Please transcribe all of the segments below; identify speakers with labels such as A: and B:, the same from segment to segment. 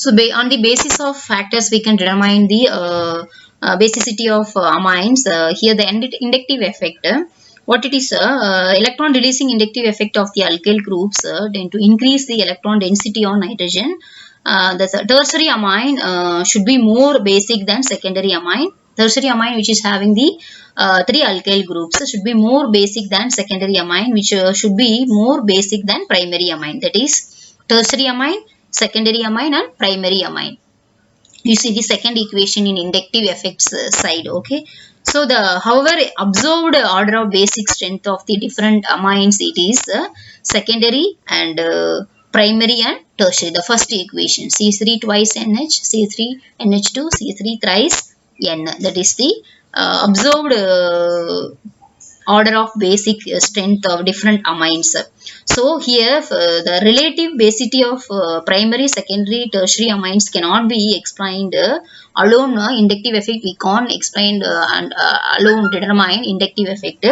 A: So on the basis of factors, we can determine the basicity of amines. Here the inductive effect. What it is, electron releasing inductive effect of the alkyl groups tend to increase the electron density on nitrogen. The tertiary amine should be more basic than secondary amine. Tertiary amine, which is having the three alkyl groups, should be more basic than secondary amine, which should be more basic than primary amine. That is tertiary amine, secondary amine and primary amine. You see the second equation in inductive effects side. Okay, so the however observed order of basic strength of the different amines, it is secondary and primary and tertiary. The first equation, C3 twice NH, C3 NH2, C3 thrice N, that is the observed order of basic strength of different amines. So here the relative basicity of primary, secondary, tertiary amines cannot be explained alone. Inductive effect we can't explain and alone determine inductive effect.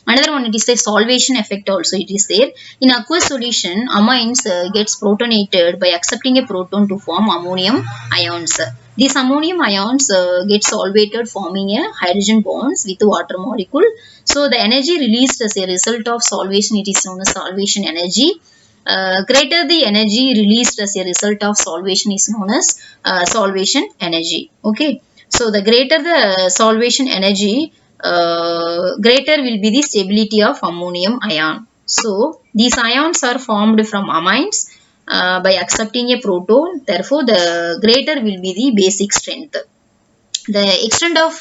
A: Another one, it is the solvation effect also, it is there. In aqueous solution, amines gets protonated by accepting a proton to form ammonium ions. These ammonium ions get solvated, forming a hydrogen bonds with the water molecule. So the energy released as a result of solvation, it is known as solvation energy. Greater the energy released as a result of solvation is known as solvation energy. Okay, so the greater the solvation energy, greater will be the stability of ammonium ion. So these ions are formed from amines by accepting a proton. Therefore the greater will be the basic strength. The extent of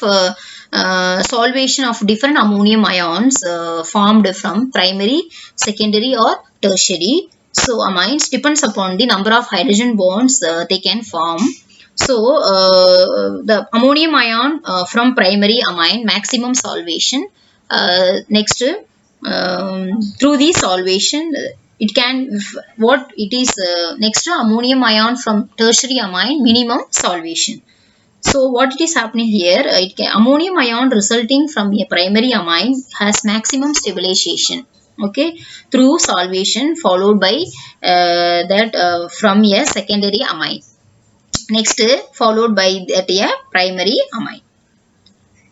A: solvation of different ammonium ions formed from primary, secondary or tertiary. So amines depends upon the number of hydrogen bonds they can form. So the ammonium ion from primary amine, maximum solvation. Next, through the solvation, it can, what it is, next ammonium ion from tertiary amine, minimum solvation. So what it is happening here, ammonium ion resulting from a primary amine has maximum stabilization, okay, through solvation, followed by that from a secondary amine. Next, followed by that a primary amine,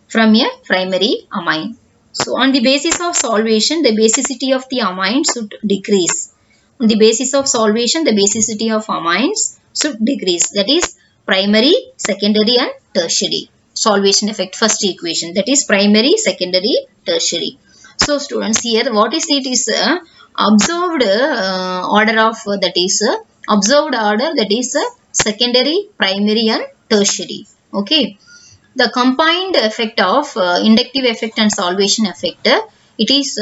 A: from a primary amine. So on the basis of solvation, the basicity of the amine should decrease. On the basis of solvation, the basicity of amines should decrease. That is primary, secondary and tertiary. Solvation effect, first equation, that is primary, secondary, tertiary. So students, here what is it is observed order of that is observed order, that is secondary, primary and tertiary. Okay, the combined effect of inductive effect and solvation effect, it is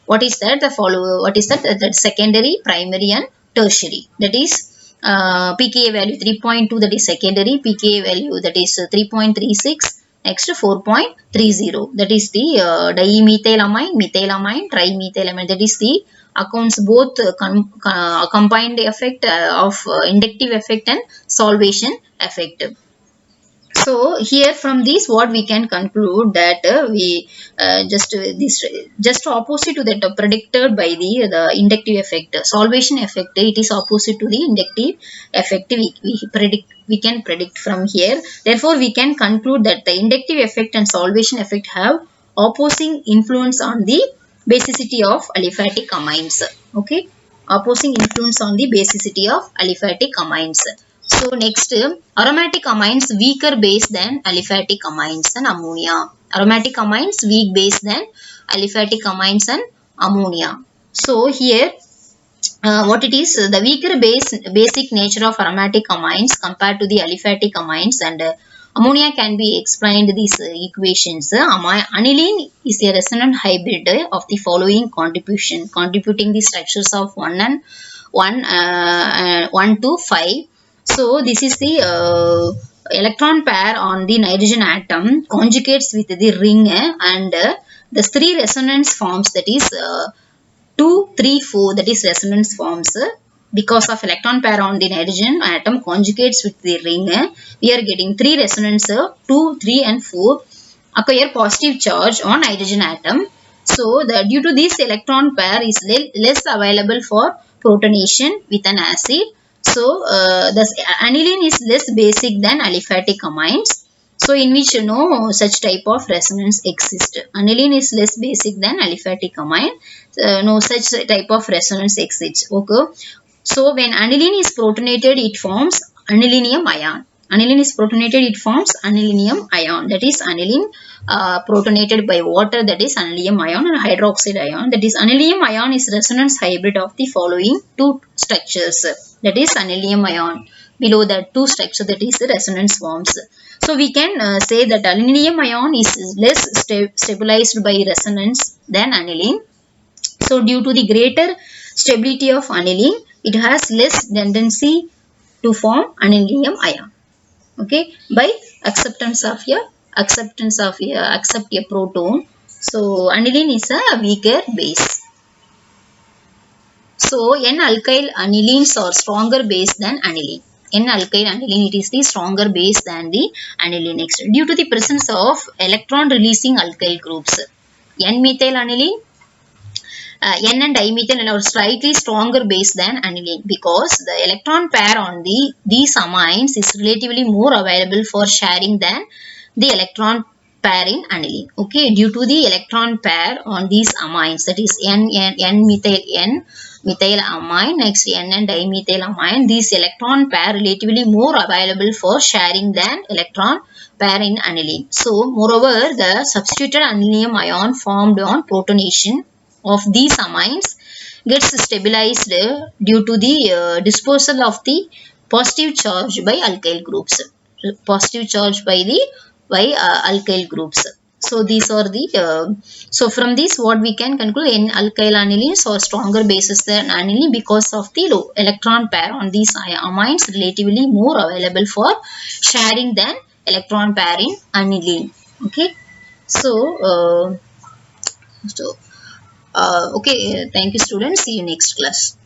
A: what is that, the follow, what is that, that secondary, primary and tertiary. That is pKa value 3.2, that is secondary, pKa value that is 3.36, next 4.30, that is the dimethylamine, methylamine, trimethylamine, that is the accounts both combined effect of inductive effect and solvation effect. So here from this, what we can conclude that we just opposite to that predicted by the inductive effect, solvation effect, it is opposite to the inductive effect. We can predict from here. Therefore we can conclude that the inductive effect and solvation effect have opposing influence on the basicity of aliphatic amines. Okay, opposing influence on the basicity of aliphatic amines. So next, aromatic amines weaker base than aliphatic amines and ammonia. Aromatic amines weak base than aliphatic amines and ammonia. So here what it is, the weaker basic nature of aromatic amines compared to the aliphatic amines and ammonia can be explained these equations. Aniline is a resonant hybrid of the following contributing the structures of 1 to 5. So this is the electron pair on the nitrogen atom conjugates with the ring and the 3 resonance forms, that is 2, 3, 4, that is resonance forms. Because of electron pair on the nitrogen atom conjugates with the ring, we are getting 3 resonance, 2, 3 and 4 acquire positive charge on nitrogen atom. So due to this electron pair is less available for protonation with an acid. So the aniline is less basic than aliphatic amines. So in which no such type of resonance exists. Aniline is less basic than aliphatic amine. No such type of resonance exists. Okay. So when aniline is protonated, it forms anilinium ion. Aniline is protonated, it forms anilinium ion. That is aniline protonated by water, that is anilinium ion, and hydroxide ion. That is anilinium ion is resonance hybrid of the following two structures. That is anilinium ion. Below that two structure, that is the resonance forms. So we can say that anilinium ion is less stabilized by resonance than aniline. So due to the greater stability of aniline, it has less tendency to form anilinium ion. Okay, by accept a proton. So aniline is a weaker base. So N-alkyl anilines are stronger base than aniline. N-alkyl aniline, it is the stronger base than the aniline. Next, due to the presence of electron releasing alkyl groups, N-methyl aniline, N and dimethyl are slightly stronger base than aniline because the electron pair on these amines is relatively more available for sharing than the electron pair in aniline. Okay, due to the electron pair on these amines, that is N methyl amine, next N and dimethyl amine, these electron pair relatively more available for sharing than electron pair in aniline. So moreover, the substituted anilinium ion formed on protonation of these amines gets stabilized due to the dispersal of the positive charge by alkyl groups. Positive charge by the alkyl groups. So these are the so from this what we can conclude, in alkyl anilines are stronger bases than aniline because of the low electron pair on these amines relatively more available for sharing than electron pair in aniline. Okay, so so okay, thank you students. See you next class.